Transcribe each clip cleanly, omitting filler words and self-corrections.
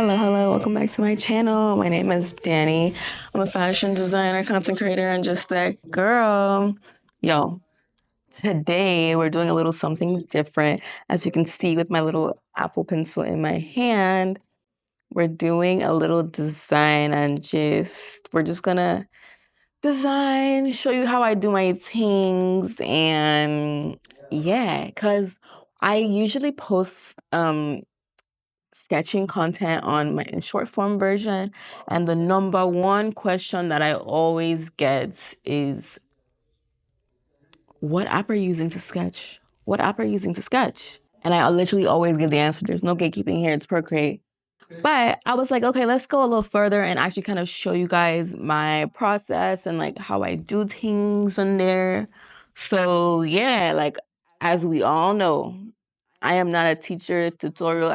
Hello, welcome back to my channel. My name is Danny. I'm a fashion designer, content creator, and just that girl. Yo, today we're doing a little something different. As you can see with my little Apple pencil in my hand, we're doing a little design and we're just gonna design, show you how I do my things, and yeah, cause I usually post sketching content on my short form version, and the number one question that I always get is, what app are you using to sketch? What app are you using to sketch? And I literally always give the answer. There's no gatekeeping here. It's Procreate. But I was like, okay, let's go a little further and actually kind of show you guys my process and like how I do things on there. So yeah, like as we all know, I am not a teacher tutorial.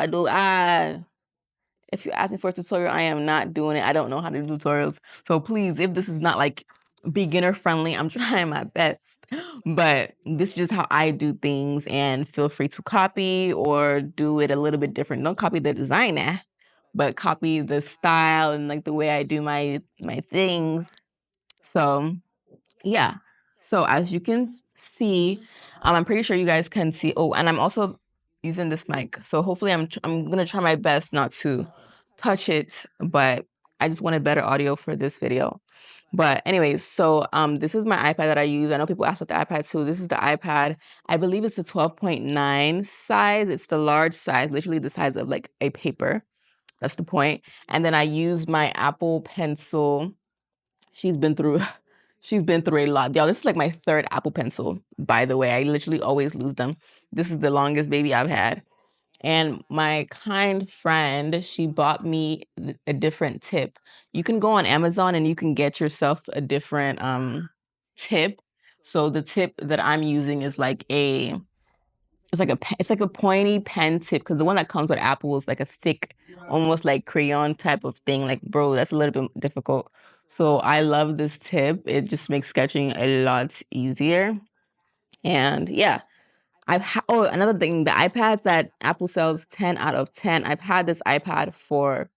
If you ask me for a tutorial, I am not doing it. I don't know how to do tutorials. So please, if this is not like beginner friendly, I'm trying my best. But this is just how I do things, and feel free to copy or do it a little bit different. Don't copy the designer, but copy the style and like the way I do my things. So yeah. So as you can see, I'm pretty sure you guys can see. Oh, and I'm also using this mic. So hopefully I'm gonna try my best not to touch it, but I just wanted better audio for this video. But anyways, so this is my iPad that I use. I know people ask about the iPad too. This is the iPad. I believe it's the 12.9 size. It's the large size, literally the size of like a paper. That's the point. And then I use my Apple Pencil. She's been through a lot. Y'all, this is like my third Apple Pencil, by the way. I literally always lose them. This is the longest baby I've had. And my kind friend, she bought me a different tip. You can go on Amazon and you can get yourself a different tip. So the tip that I'm using is like it's like a pointy pen tip, because the one that comes with Apple is like a thick, almost like crayon type of thing. Like, bro, that's a little bit difficult. So I love this tip. It just makes sketching a lot easier. And yeah, oh, another thing, the iPads that Apple sells 10 out of 10. I've had this iPad for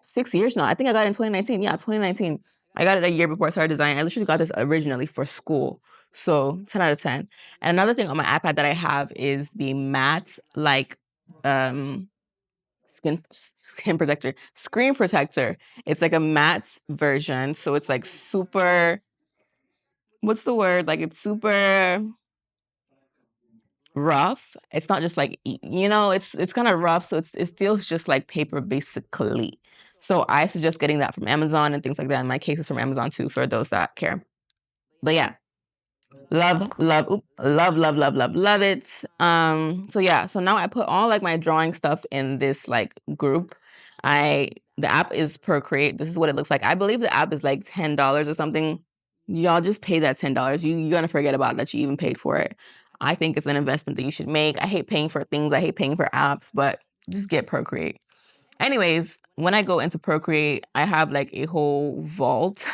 6 years now. I think I got it in 2019. Yeah, 2019. I got it a year before I started designing. I literally got this originally for school. So 10 out of 10. And another thing on my iPad that I have is the matte like screen protector. It's like a matte version. So it's like super, what's the word? Like it's super rough. It's not just like, it's kind of rough. So it feels just like paper basically. So I suggest getting that from Amazon and things like that. In my case, it's from Amazon too, for those that care. But yeah, love it. So yeah, so now I put all like my drawing stuff in this like group. The app is Procreate. This is what it looks like. I believe the app is like $10 or something. Y'all just pay that $10. You're gonna forget about that you even paid for it. I think it's an investment that you should make. I hate paying for things. I hate paying for apps, but just get Procreate. Anyways, when I go into Procreate, I have like a whole vault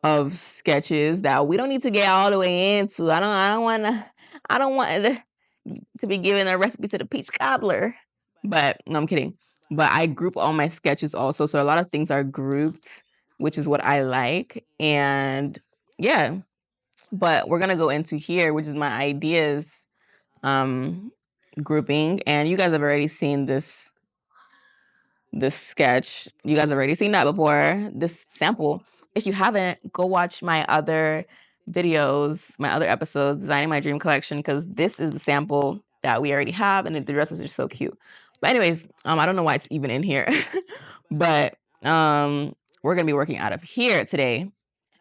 of sketches that we don't need to get all the way into. I don't want to be giving a recipe to the peach cobbler. But no, I'm kidding. But I group all my sketches also. So a lot of things are grouped, which is what I like. And yeah, but we're gonna go into here, which is my ideas grouping. And you guys have already seen this sketch. You guys have already seen that before, this sample. If you haven't, go watch my other videos, my other episodes, Designing My Dream Collection, because this is the sample that we already have, and the dresses are so cute. But anyways, I don't know why it's even in here, but we're gonna be working out of here today.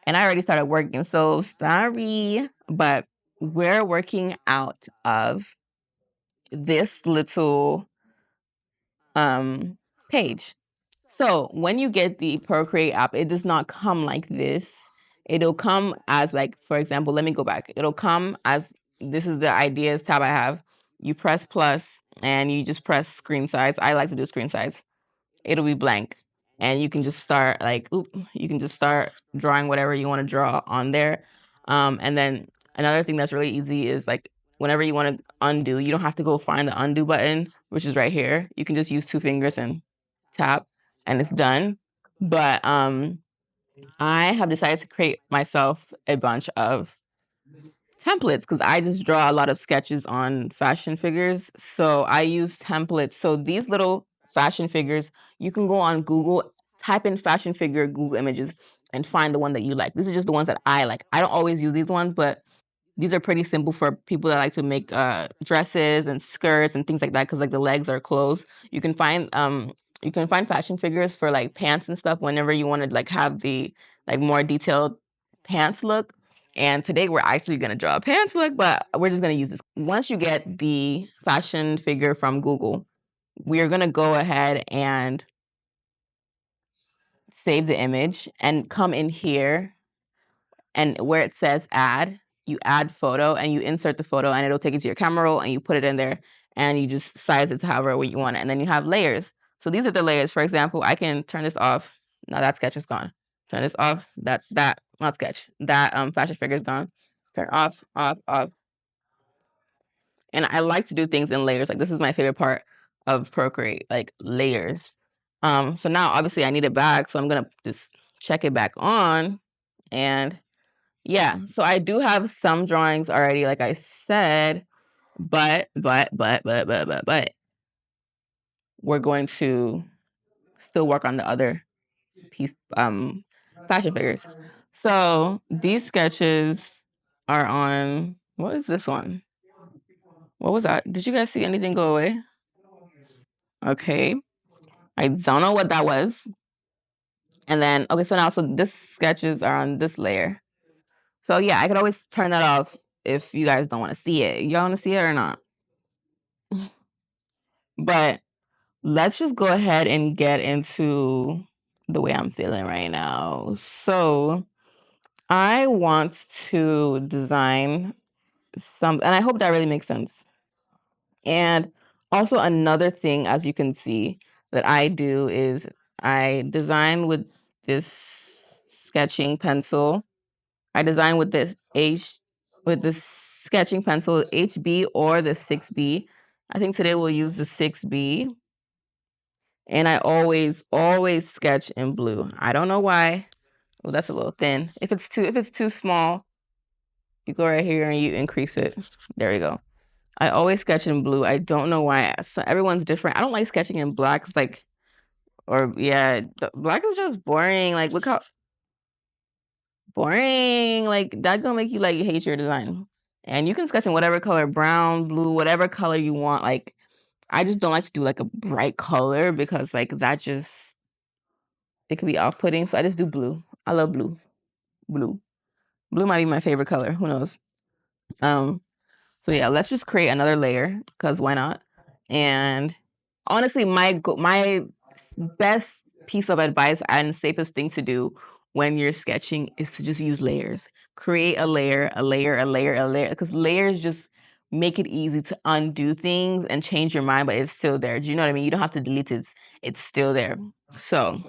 And I already started working, so sorry, but we're working out of this little page. So when you get the Procreate app, it does not come like this. It'll come as like, for example, let me go back. It'll come as, this is the ideas tab I have. You press plus and you just press screen size. I like to do screen size. It'll be blank. And you can just start like, you can just start drawing whatever you want to draw on there. And then another thing that's really easy is like, whenever you want to undo, you don't have to go find the undo button, which is right here. You can just use 2 fingers and tap and it's done. But I have decided to create myself a bunch of templates because I just draw a lot of sketches on fashion figures. So I use templates. So these little fashion figures, you can go on Google, type in fashion figure Google images and find the one that you like. These are just the ones that I like. I don't always use these ones, but these are pretty simple for people that like to make dresses and skirts and things like that because like the legs are closed. You can find fashion figures for like pants and stuff whenever you want to like have the like more detailed pants look. And today we're actually gonna draw a pants look, but we're just gonna use this. Once you get the fashion figure from Google, we're gonna go ahead and save the image and come in here and where it says add, you add photo and you insert the photo and it'll take it to your camera roll and you put it in there and you just size it to however you want it. And then you have layers. So these are the layers. For example, I can turn this off. Now that sketch is gone. Turn this off. That not sketch. That fashion figure is gone. Turn off, off, off. And I like to do things in layers. Like this is my favorite part of Procreate, like layers. So now obviously I need it back. So I'm gonna just check it back on and yeah, so I do have some drawings already, like I said, but we're going to still work on the other piece, fashion figures. So these sketches are on, what is this one? What was that? Did you guys see anything go away? Okay. I don't know what that was. And then, okay, so now, so this sketches are on this layer. So yeah, I could always turn that off if you guys don't want to see it. Y'all want to see it or not? But let's just go ahead and get into the way I'm feeling right now. So I want to design some, and I hope that really makes sense. And also another thing, as you can see, that I do is I design with this sketching pencil. I design with this sketching pencil HB or the 6B. I think today we'll use the 6B. And I always sketch in blue. I don't know why. Oh, that's a little thin. If it's too small, you go right here and you increase it. There we go. I always sketch in blue. I don't know why. So everyone's different. I don't like sketching in black. It's like, or yeah, black is just boring. Like, look how boring. Like, that's gonna make you like hate your design. And you can sketch in whatever color, brown, blue, whatever color you want. Like, I just don't like to do like a bright color because like that just, it could be off-putting. So I just do blue. I love blue. Blue. Blue might be my favorite color. Who knows? So yeah, let's just create another layer because why not? And honestly, my best piece of advice and safest thing to do when you're sketching is to just use layers. Create a layer, a layer, a layer, a layer, because layers just make it easy to undo things and change your mind, but it's still there. Do you know what I mean? You don't have to delete it. It's still there. So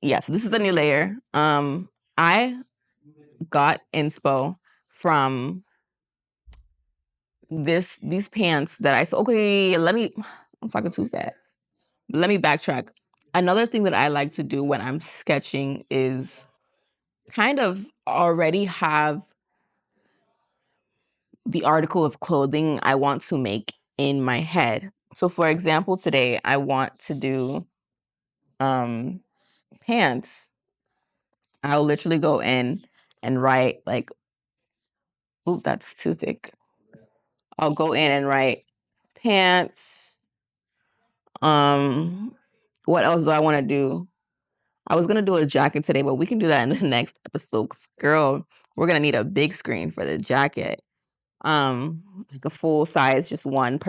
yeah, so this is a new layer. I got inspo from these pants that I saw. Okay, I'm talking too fast. Let me backtrack. Another thing that I like to do when I'm sketching is kind of already have the article of clothing I want to make in my head. So for example, today I want to do pants. I'll literally go in and write like, ooh, that's too thick. I'll go in and write pants. What else do I want to do? I was gonna do a jacket today, but we can do that in the next episode. Girl, we're gonna need a big screen for the jacket. Like a full size, just one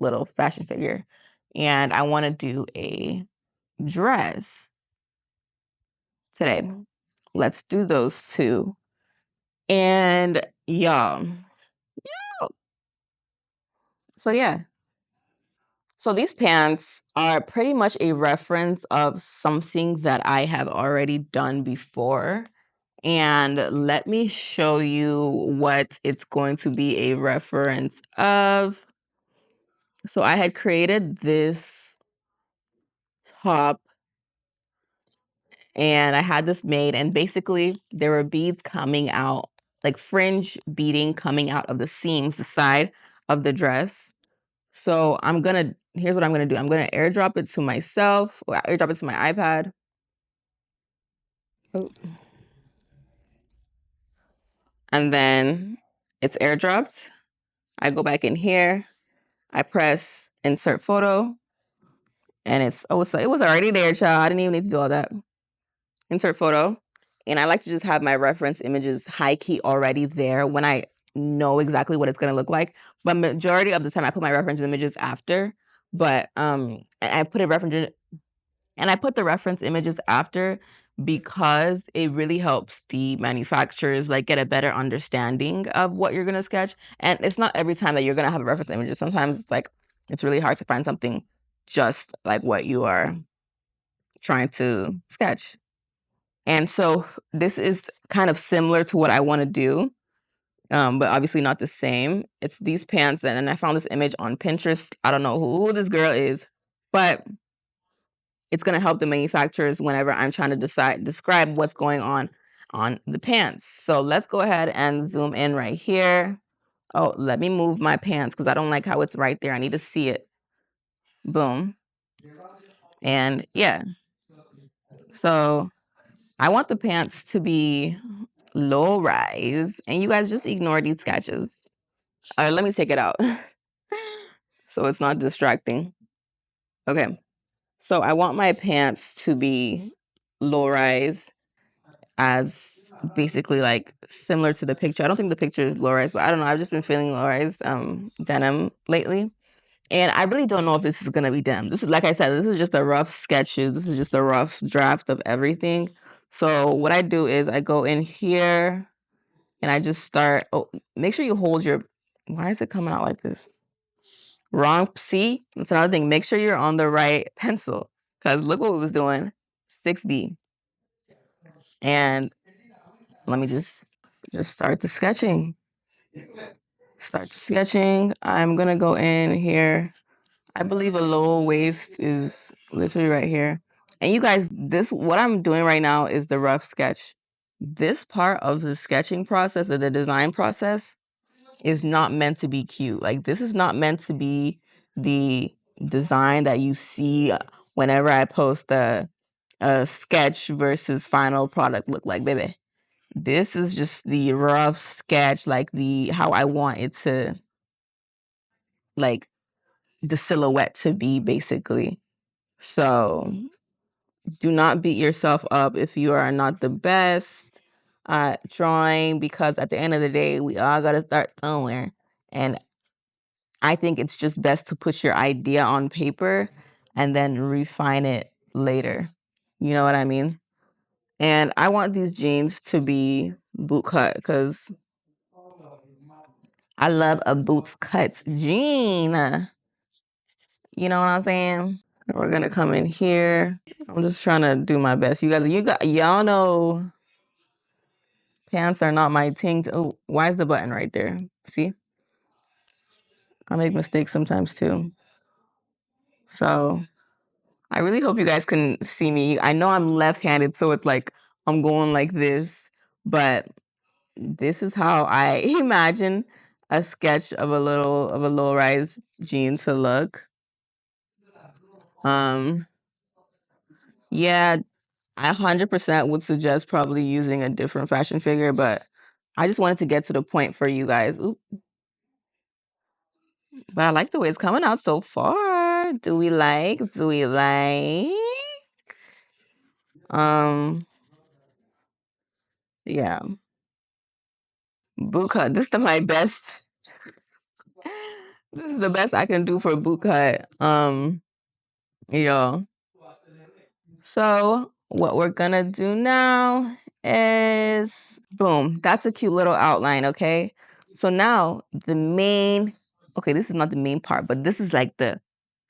little fashion figure. And I want to do a dress today. Let's do those two. And y'all. So yeah. So these pants are pretty much a reference of something that I have already done before. And let me show you what it's going to be a reference of. So I had created this top and I had this made, and basically there were beads coming out, like fringe beading coming out of the seams, the side of the dress. So here's what I'm gonna do. I'm gonna airdrop it to myself, or airdrop it to my iPad. Oh. And then it's airdropped. I go back in here, I press insert photo, and it was already there, child. I didn't even need to do all that. Insert photo. And I like to just have my reference images high key already there when I know exactly what it's gonna look like. But majority of the time I put my reference images after. But I put the reference images after because it really helps the manufacturers like get a better understanding of what you're gonna sketch. And it's not every time that you're gonna have a reference images. Sometimes it's really hard to find something just like what you are trying to sketch. And so this is kind of similar to what I want to do, but obviously not the same. It's these pants, and I found this image on Pinterest. I don't know who this girl is, but it's going to help the manufacturers whenever I'm trying to describe what's going on the pants. So let's go ahead and zoom in right here. Oh, let me move my pants because I don't like how it's right there. I need to see it. Boom. And yeah. So I want the pants to be low rise, and you guys just ignore these sketches. Let me take it out so it's not distracting. Okay. So I want my pants to be low rise, as basically like similar to the picture. I don't think the picture is low rise, but I don't know. I've just been feeling low rise denim lately. And I really don't know if this is gonna be denim. This is, like I said, this is just a rough sketches. This is just a rough draft of everything. So what I do is I go in here and I just start. Oh, make sure you hold your. Why is it coming out like this? Wrong. See, that's another thing. Make sure you're on the right pencil, because look what it was doing. 6B. And let me just start the sketching. Start the sketching. I'm gonna go in here. I believe a low waist is literally right here. And you guys, what I'm doing right now is the rough sketch. This part of the sketching process or the design process is not meant to be cute. Like, this is not meant to be the design that you see whenever I post a sketch versus final product look like, baby. This is just the rough sketch, like how I want it to, like the silhouette to be, basically. So do not beat yourself up if you are not the best at drawing, because at the end of the day, we all got to start somewhere. And I think it's just best to put your idea on paper and then refine it later. You know what I mean? And I want these jeans to be boot cut because I love a boots cut jean. You know what I'm saying? We're gonna come in here. I'm just trying to do my best. Y'all know pants are not my thing. Oh, why is the button right there? See? I make mistakes sometimes too. So I really hope you guys can see me. I know I'm left-handed, so it's like I'm going like this, but this is how I imagine a sketch of a low-rise jean to look. Yeah, I 100% would suggest probably using a different fashion figure, but I just wanted to get to the point for you guys. Oop. But I like the way it's coming out so far. Do we like? Yeah. Boot cut. This is my best. This is the best I can do for a boot cut. Yo. So what we're gonna do now is boom. That's a cute little outline, okay? So now this is not the main part, but this is like the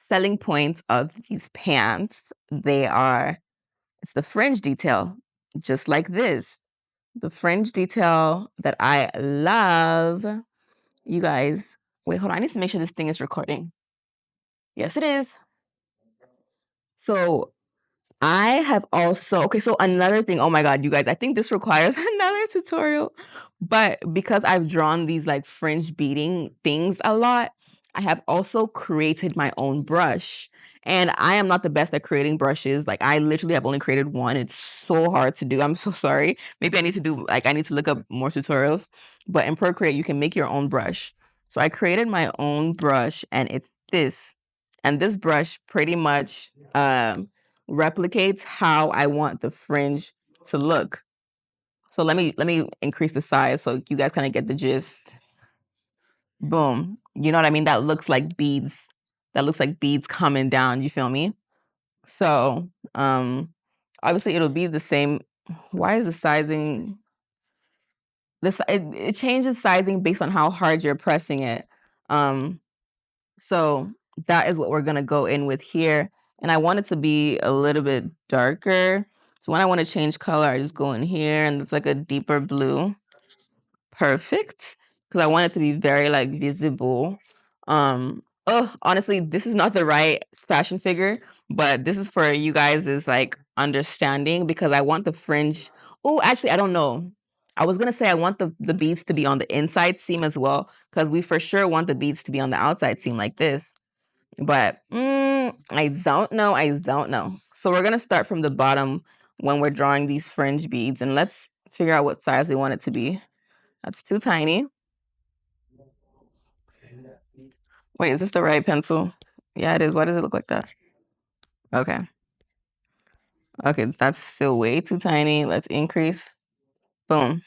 selling points of these pants. It's the fringe detail, just like this. the fringe detail that I love. You guys, wait, hold on. I need to make sure this thing is recording. Yes, it is. So I have also, okay, so another thing, oh my God, you guys, I think this requires another tutorial, but because I've drawn these like fringe beading things a lot, I have also created my own brush. And I am not the best at creating brushes. Like I literally have only created one. It's so hard to do. I'm so sorry. Maybe I need to look up more tutorials. But in Procreate, you can make your own brush. So I created my own brush and it's this. And this brush pretty much replicates how I want the fringe to look. So let me increase the size so you guys kind of get the gist. Boom. You know what I mean? That looks like beads. That looks like beads coming down. You feel me? So obviously it'll be the same. Why is the sizing it changes sizing based on how hard you're pressing it. So that is what we're gonna go in with here. And I want it to be a little bit darker. So when I want to change color, I just go in here and it's like a deeper blue. Perfect. Because I want it to be very like visible. Oh, honestly, this is not the right fashion figure, but this is for you guys is like understanding because I want the fringe. Oh, actually, I don't know. I was gonna say I want the beads to be on the inside seam as well, because we for sure want the beads to be on the outside seam like this. But I don't know. I don't know. So we're gonna start from the bottom when we're drawing these fringe beads, and let's figure out what size we want it to be. That's too tiny. Wait, is this the right pencil? Yeah, it is. Why does it look like that? Okay. Okay, that's still way too tiny. Let's increase. Boom.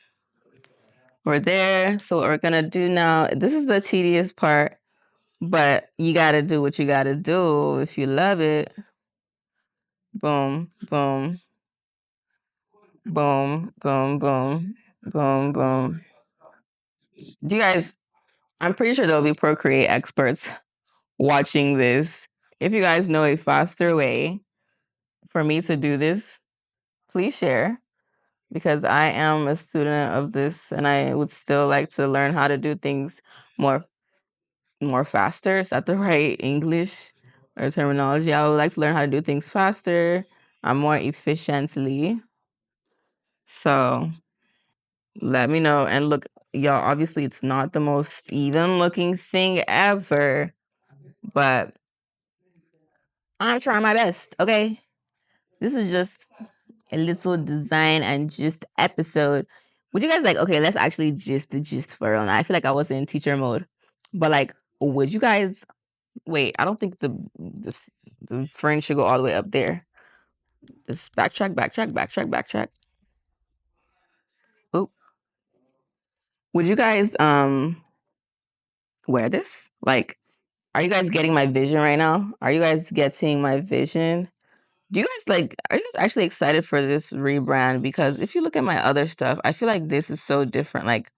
We're there. So what we're gonna do now, this is the tedious part, but you gotta do what you gotta do if you love it. Boom, boom, boom, boom, boom, boom, boom. Do you guys, I'm pretty sure there'll be Procreate experts watching this. If you guys know a faster way for me to do this, please share. Because I am a student of this and I would still like to learn how to do things more faster. Is that the right English or terminology? I would like to learn how to do things faster and more efficiently. So let me know. And look, y'all, obviously it's not the most even looking thing ever, but I'm trying my best, okay? This is just a little design and just episode. Would you guys like, okay, let's actually just the gist for real now. I feel like I was in teacher mode. But like, would you guys wait, I don't think the fringe should go all the way up there. Just backtrack, backtrack, backtrack, backtrack. Oop. Would you guys wear this? Like, are you guys getting my vision right now? Are you guys getting my vision? Do you guys like, are you guys actually excited for this rebrand? Because if you look at my other stuff, I feel like this is so different. Like,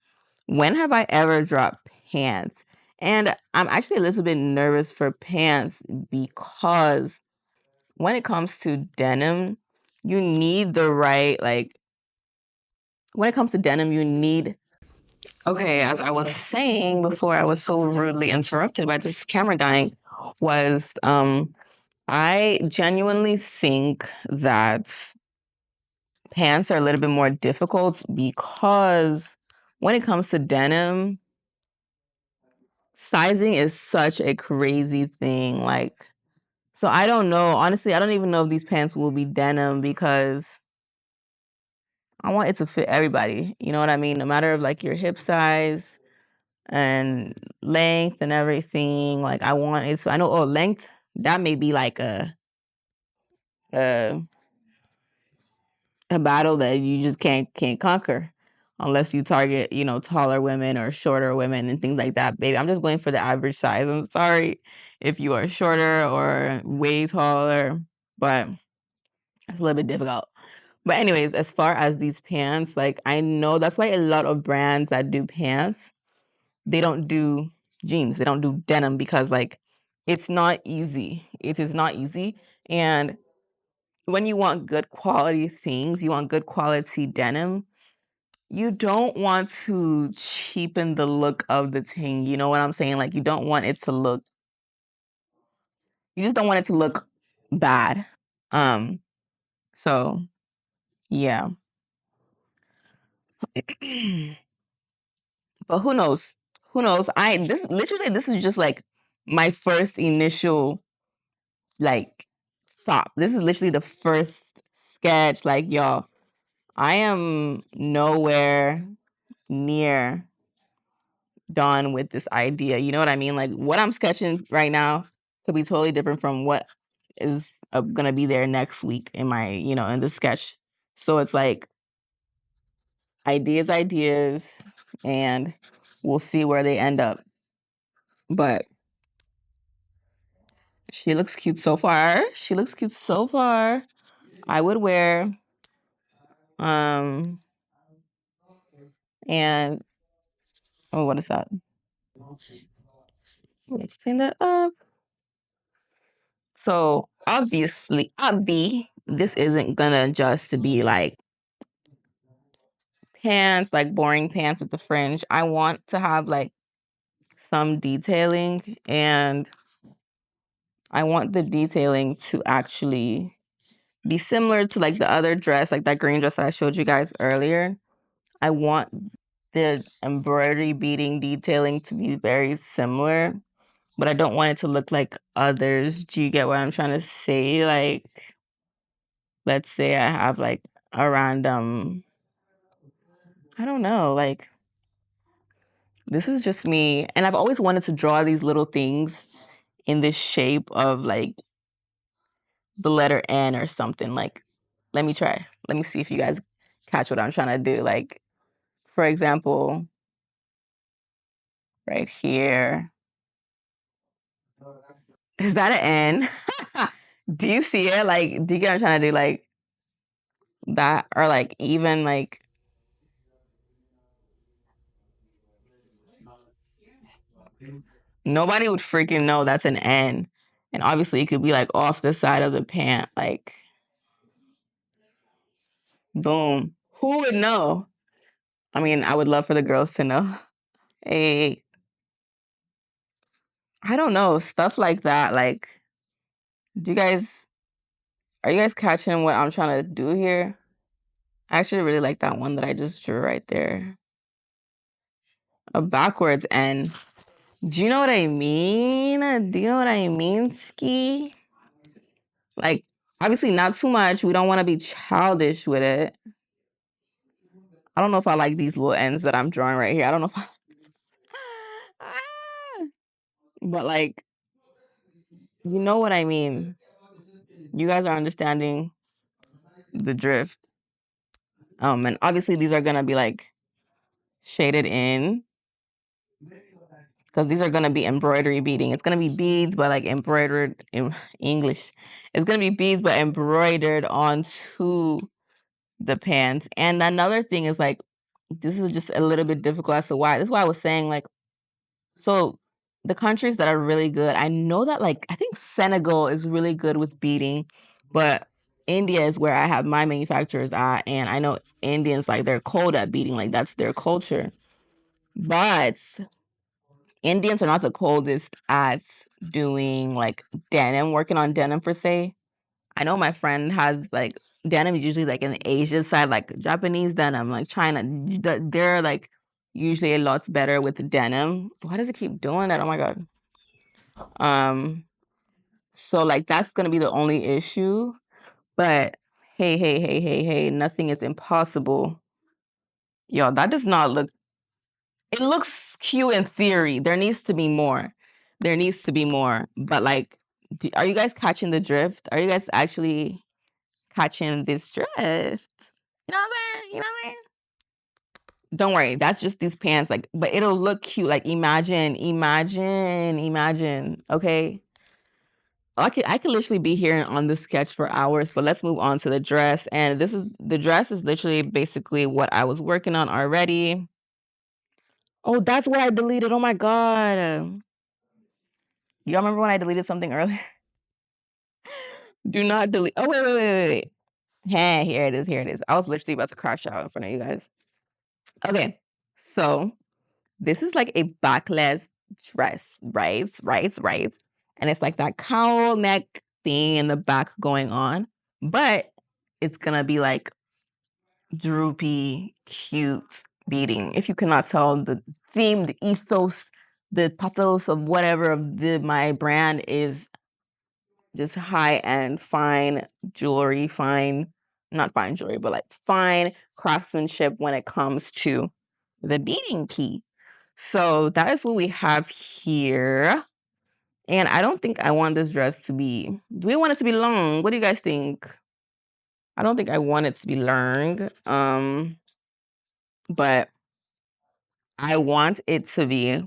when have I ever dropped pants? And I'm actually a little bit nervous for pants because when it comes to denim, you need the right, like, when it comes to denim, you need. Okay, as I was saying before, I was so rudely interrupted by this camera dying. Was I genuinely think that pants are a little bit more difficult because when it comes to denim, sizing is such a crazy thing. Like, so I don't know. Honestly, I don't even know if these pants will be denim because I want it to fit everybody. You know what I mean? No matter of like your hip size and length and everything. Like I want it to, I know, oh, length, that may be like a a battle that you just can't conquer unless you target, you know, taller women or shorter women and things like that. Baby, I'm just going for the average size. I'm sorry if you are shorter or way taller, but it's a little bit difficult. But anyways, as far as these pants, like I know that's why a lot of brands that do pants, they don't do jeans. They don't do denim because like it's not easy. It is not easy. And when you want good quality things, you want good quality denim, you don't want to cheapen the look of the thing. You know what I'm saying? Like, you don't want it to look, you just don't want it to look bad. So yeah. But who knows? Who knows? This is just like my first initial like thought. This is literally the first sketch. Like, y'all, I am nowhere near done with this idea. You know what I mean? Like, what I'm sketching right now could be totally different from what is gonna be there next week in my, in the sketch. So it's like ideas, and we'll see where they end up. But she looks cute so far. She looks cute so far. I would wear. And oh, what is that? Let's clean that up. So obviously, this isn't gonna just be like pants, like boring pants with the fringe. I want to have like some detailing, and I want the detailing to actually be similar to like the other dress, like that green dress that I showed you guys earlier. I want the embroidery beading detailing to be very similar, but I don't want it to look like others. Do you get what I'm trying to say? Like, let's say I have like a random, I don't know, like, this is just me. And I've always wanted to draw these little things in this shape of like the letter N or something. Like, let me try. Let me see if you guys catch what I'm trying to do. Like, for example, right here. Is that an N? Do you see it? Like, do you get what I'm trying to do? Like that, or like even like, nobody would freaking know that's an N. And obviously it could be like off the side of the pant. Like, boom. Who would know? I mean, I would love for the girls to know. Hey, I don't know. Stuff like that. Like, do you guys, are you guys catching what I'm trying to do here? I actually really like that one that I just drew right there. A backwards N. Do you know what I mean? Do you know what I mean, Ski? Like, obviously not too much. We don't want to be childish with it. I don't know if I like these little ends that I'm drawing right here. I don't know if I... But like, you know what I mean. You guys are understanding the drift. And obviously these are gonna be like shaded in, because these are gonna be embroidery beading. It's gonna be beads, but like embroidered in English. It's gonna be beads, but embroidered onto the pants. And another thing is like, this is just a little bit difficult as to why. This is why I was saying like, so the countries that are really good, I know that like, I think Senegal is really good with beading, but India is where I have my manufacturers at, and I know Indians, like, they're cold at beading, like that's their culture. But Indians are not the coldest at doing like denim, working on denim per se. I know my friend has like denim is usually like an Asia side, like Japanese denim, like China. They're like usually a lot better with denim. Why does it keep doing that? Oh my god. So like that's gonna be the only issue. But hey, nothing is impossible. Yo, that does not look. It looks cute in theory. There needs to be more. There needs to be more. But like, are you guys catching the drift? Are you guys actually catching this drift? You know what I'm saying? You know what I'm saying? Don't worry, that's just these pants. Like, but it'll look cute. Like, imagine. Okay. I could literally be here on this sketch for hours, but let's move on to the dress. And the dress is literally basically what I was working on already. Oh, that's what I deleted. Oh my god. Y'all remember when I deleted something earlier? Do not delete. Oh, wait. Hey, here it is. I was literally about to crash out in front of you guys. Okay, so this is like a backless dress, right? And it's like that cowl neck thing in the back going on, but it's gonna be like droopy, cute beading. If you cannot tell, the theme, the ethos, the pathos of whatever of my brand is just high-end, fine jewelry, not fine jewelry, but like fine craftsmanship when it comes to the beading key. So that is what we have here. And I don't think I want this dress to be, do we want it to be long? What do you guys think? I don't think I want it to be long. But I want it to be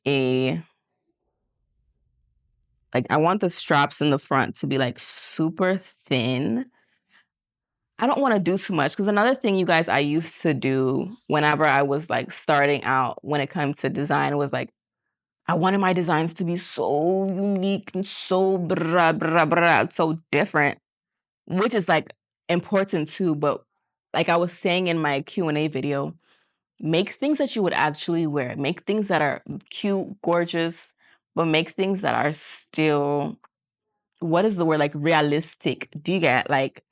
I want the straps in the front to be like super thin. I don't want to do too much because another thing, you guys, I used to do whenever I was like starting out when it comes to design was like, I wanted my designs to be so unique and so so different, which is like important too. But like I was saying in my Q&A video, make things that you would actually wear. Make things that are cute, gorgeous, but make things that are still, what is the word? Like realistic. Do you get like,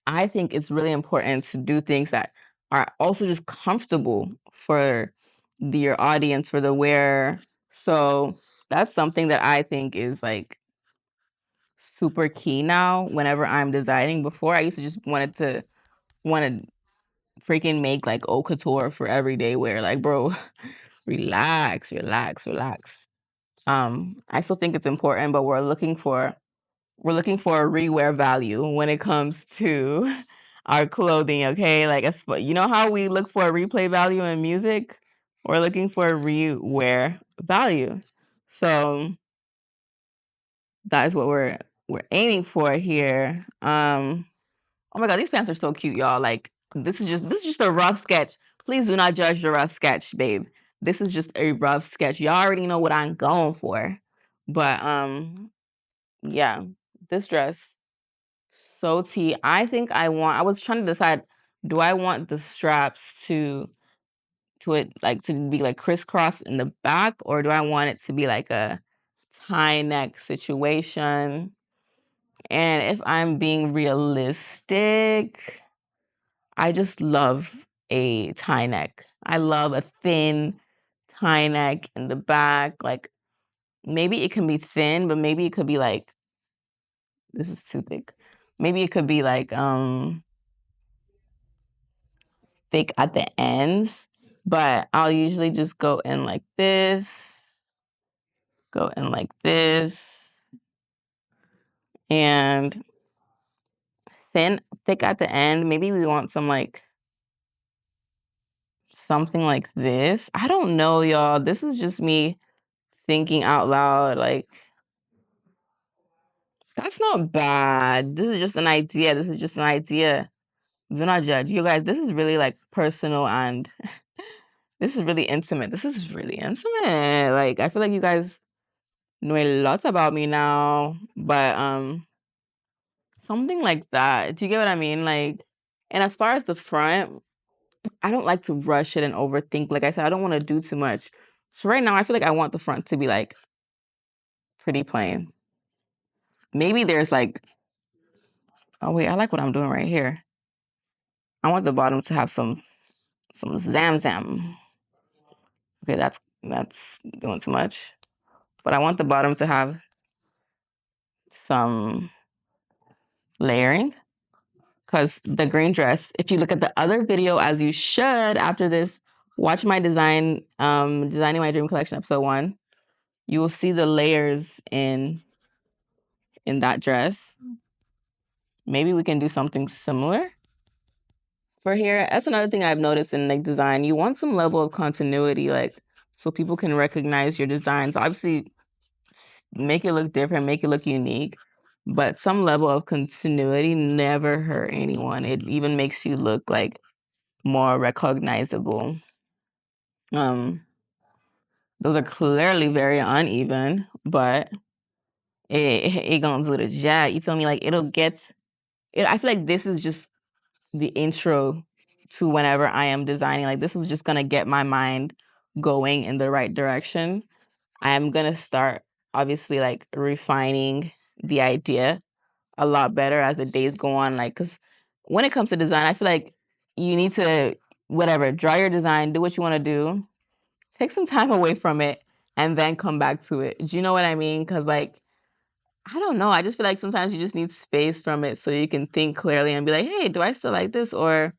I think it's really important to do things that are also just comfortable for your audience, for the wearer. So that's something that I think is like super key now whenever I'm designing. Before I used to just want to freaking make like haute couture for everyday wear. Like, bro, relax. I still think it's important, but we're looking for a rewear value when it comes to our clothing, okay? Like, you know how we look for a replay value in music? We're looking for a rewear value. So that is what we're aiming for here. Oh my god, these pants are so cute, y'all. Like, this is just a rough sketch. Please do not judge the rough sketch, babe. This is just a rough sketch. Y'all already know what I'm going for. But yeah, this dress, so tea. I was trying to decide, do I want the straps to it like to be like crisscross in the back, or do I want it to be like a tie neck situation? And if I'm being realistic, I just love a tie neck. I love a thin tie neck in the back. Like, maybe it can be thin, but maybe it could be like, this is too thick. Maybe it could be like thick at the ends, but I'll usually just go in like this, and thick at the end. Maybe we want some like something like this. I don't know, y'all. This is just me thinking out loud. Like, that's not bad. This is just an idea. Do not judge. You guys, this is really like personal and this is really intimate. Like, I feel like you guys know a lot about me now, but something like that. Do you get what I mean? Like, and as far as the front, I don't like to rush it and overthink. Like I said, I don't want to do too much. So right now, I feel like I want the front to be like pretty plain. Maybe there's like, oh wait, I like what I'm doing right here. I want the bottom to have some zam. Okay, that's doing too much. But I want the bottom to have some layering. Because the green dress, if you look at the other video, as you should after this, watch my designing my dream collection episode 1. You will see the layers in that dress. Maybe we can do something similar for here. That's another thing I've noticed in like design. You want some level of continuity, like so people can recognize your designs. Obviously, make it look different, make it look unique. But some level of continuity never hurt anyone. It even makes you look like more recognizable. Those are clearly very uneven, but it gonna do the job. You feel me? Like it'll get it. I feel like this is just the intro to whenever I am designing. Like, this is just gonna get my mind going in the right direction. I'm gonna start obviously like refining the idea a lot better as the days go on. Like, cause when it comes to design, I feel like you need to, whatever, draw your design, do what you want to do, take some time away from it, and then come back to it. Do you know what I mean? Cause like, I don't know. I just feel like sometimes you just need space from it so you can think clearly and be like, hey, do I still like this? Or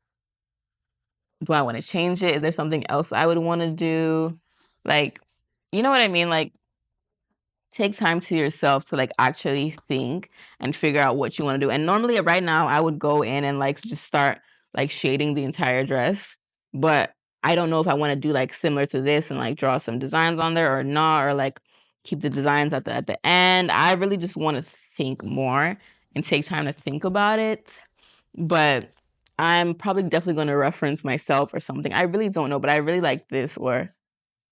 do I want to change it? Is there something else I would want to do? Like, you know what I mean? Like, take time to yourself to like actually think and figure out what you want to do. And normally right now I would go in and like just start like shading the entire dress. But I don't know if I want to do like similar to this and like draw some designs on there or not, or like keep the designs at the end. I really just want to think more and take time to think about it. But I'm probably definitely going to reference myself or something. I really don't know, but I really like this. Or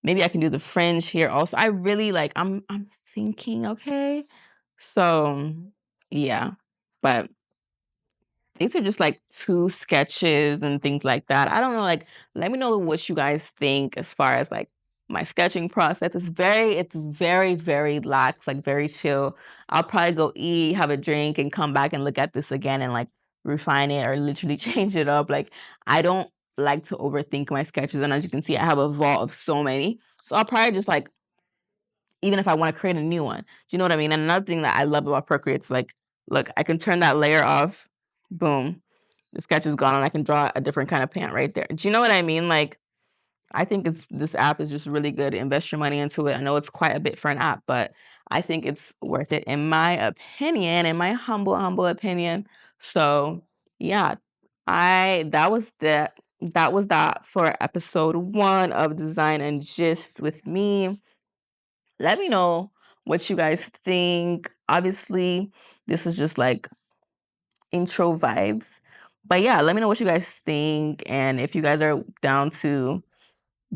maybe I can do the fringe here also. I really like, I'm thinking, okay. So yeah. But these are just like two sketches and things like that. I don't know, like, let me know what you guys think as far as like my sketching process. It's very, very lax, like very chill. I'll probably go eat, have a drink, and come back and look at this again and like refine it or literally change it up. Like, I don't like to overthink my sketches. And as you can see, I have a vault of so many. So I'll probably just like, even if I want to create a new one. Do you know what I mean? And another thing that I love about Procreate is like, look, I can turn that layer off. Boom. The sketch is gone and I can draw a different kind of pant right there. Do you know what I mean? Like, I think this app is just really good. Invest your money into it. I know it's quite a bit for an app, but I think it's worth it in my opinion, in my humble opinion. So yeah, that was that for episode 1 of Design and Gist with me. Let me know what you guys think. Obviously, this is just like intro vibes. But yeah, let me know what you guys think. And if you guys are down to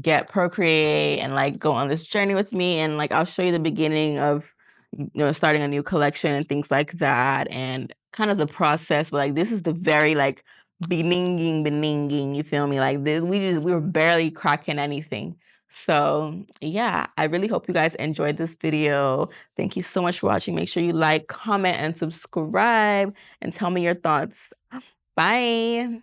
get Procreate and like go on this journey with me, and like I'll show you the beginning of, you know, starting a new collection and things like that, and kind of the process. But like, this is the very like beninging, you feel me? Like this, we were barely cracking anything. So yeah, I really hope you guys enjoyed this video. Thank you so much for watching. Make sure you like, comment, and subscribe, and tell me your thoughts. Bye.